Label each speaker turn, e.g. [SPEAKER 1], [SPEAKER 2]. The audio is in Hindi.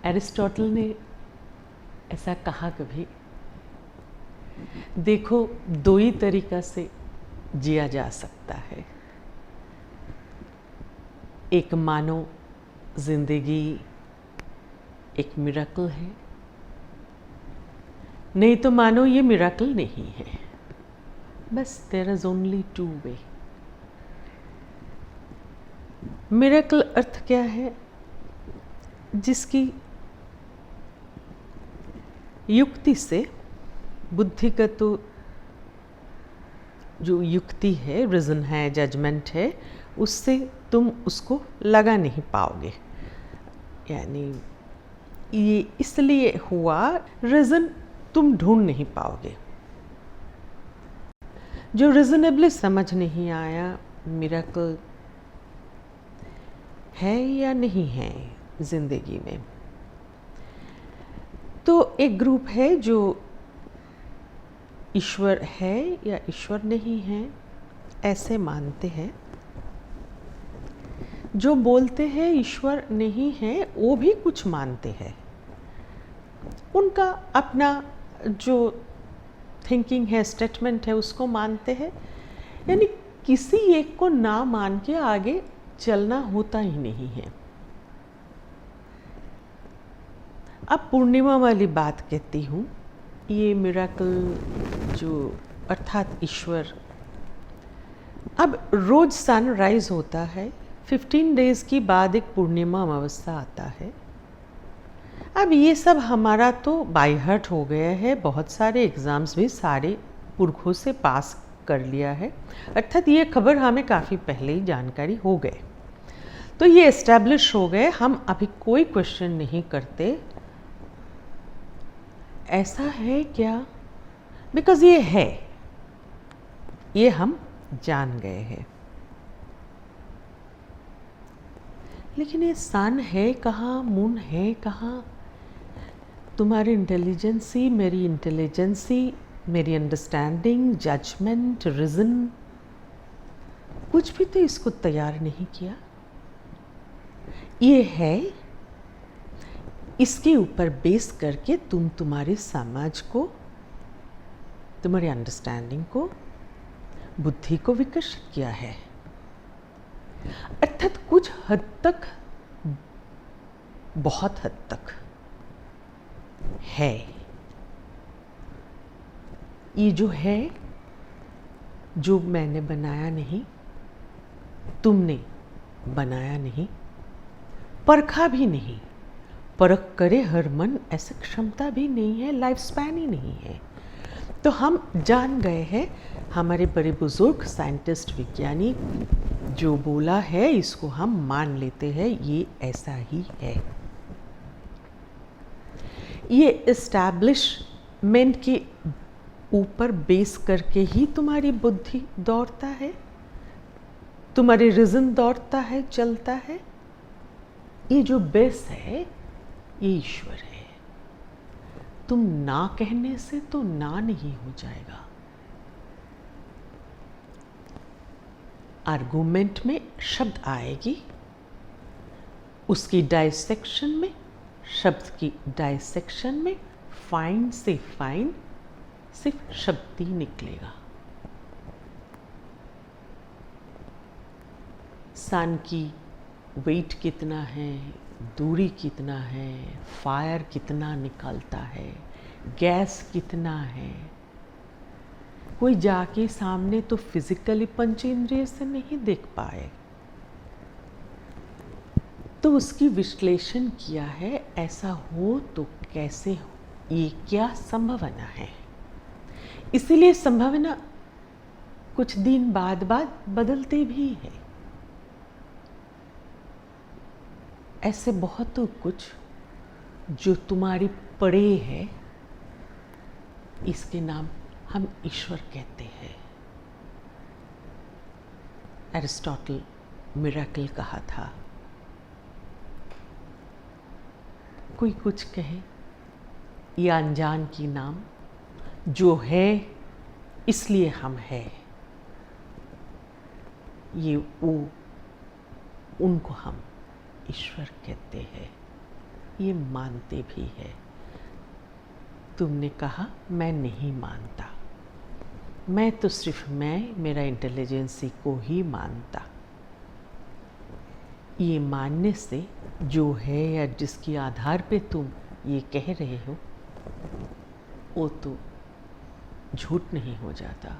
[SPEAKER 1] एरिस्टोटल ने ऐसा कहा कभी, देखो दो ही तरीका से जिया जा सकता है, एक मानो जिंदगी एक मिरेकल है, नहीं तो मानो ये मिरेकल नहीं है। बस there is only two way. Miracle अर्थ क्या है? जिसकी युक्ति से, बुद्धि का तो जो युक्ति है, रीज़न है, जजमेंट है, उससे तुम उसको लगा नहीं पाओगे। यानी ये इसलिए हुआ, रीज़न तुम ढूंढ नहीं पाओगे। जो रीजनेबली समझ नहीं आया मिरेकल है या नहीं है ज़िंदगी में, तो एक ग्रुप है जो ईश्वर है या ईश्वर नहीं है ऐसे मानते हैं। जो बोलते हैं ईश्वर नहीं है वो भी कुछ मानते हैं। उनका अपना जो थिंकिंग है, स्टेटमेंट है, उसको मानते हैं। यानी किसी एक को ना मान के आगे चलना होता ही नहीं है। अब पूर्णिमा वाली बात कहती हूँ, ये मिरेकल जो अर्थात ईश्वर, अब रोज सनराइज होता है, 15 डेज की बाद एक पूर्णिमा अमावस्या आता है। अब ये सब हमारा तो बाय हार्ट हो गया है, बहुत सारे एग्ज़ाम्स भी सारे पुरखों से पास कर लिया है, अर्थात ये खबर हमें काफ़ी पहले ही जानकारी हो गए, तो ये एस्टैब्लिश हो गए। हम अभी कोई क्वेश्चन नहीं करते ऐसा है क्या, बिकॉज ये है, ये हम जान गए हैं। लेकिन ये सन है कहाँ, मून है कहाँ? तुम्हारी इंटेलिजेंसी, मेरी इंटेलिजेंसी, मेरी अंडरस्टैंडिंग, जजमेंट, रीज़न, कुछ भी तो इसको तैयार नहीं किया। ये है, इसके ऊपर बेस करके तुम तुम्हारे समाज को, तुम्हारी अंडरस्टैंडिंग को, बुद्धि को विकसित किया है। अर्थात कुछ हद तक, बहुत हद तक है। ये जो है, जो मैंने बनाया नहीं, तुमने बनाया नहीं, परखा भी नहीं, परख करे हर मन, ऐसी क्षमता भी नहीं है, लाइफ स्पैन ही नहीं है। तो हम जान गए हैं, हमारे बड़े बुजुर्ग साइंटिस्ट, विज्ञानी जो बोला है इसको हम मान लेते हैं, ये ऐसा ही है। ये एस्टैब्लिशमेंट के ऊपर बेस करके ही तुम्हारी बुद्धि दौड़ता है, तुम्हारी रीज़न दौड़ता है, चलता है। ये जो बेस है ये ईश्वर है। तुम ना कहने से तो ना नहीं हो जाएगा। आर्गुमेंट में शब्द आएगी, उसकी डायसेक्शन में, शब्द की डायसेक्शन में फाइन से फाइन सिर्फ शब्द ही निकलेगा। सन की वेट कितना है, दूरी कितना है, फायर कितना निकलता है, गैस कितना है, कोई जाके सामने तो फिजिकली पंचेंद्रिय से नहीं देख पाए, तो उसकी विश्लेषण किया है। ऐसा हो तो कैसे हो, ये क्या संभावना है। इसीलिए संभावना कुछ दिन बाद बदलते भी है। ऐसे बहुत कुछ जो तुम्हारी पड़े है, इसके नाम हम ईश्वर कहते हैं। एरिस्टोटल मिरेकल कहा था। कोई कुछ कहे, ये अनजान की नाम जो है इसलिए हम है, ये वो, उनको हम ईश्वर कहते हैं। ये मानते भी है। तुमने कहा मैं नहीं मानता, मैं तो सिर्फ मेरा इंटेलिजेंसी को ही मानता। ये मानने से जो है या जिसके आधार पे तुम ये कह रहे हो वो तो झूठ नहीं हो जाता।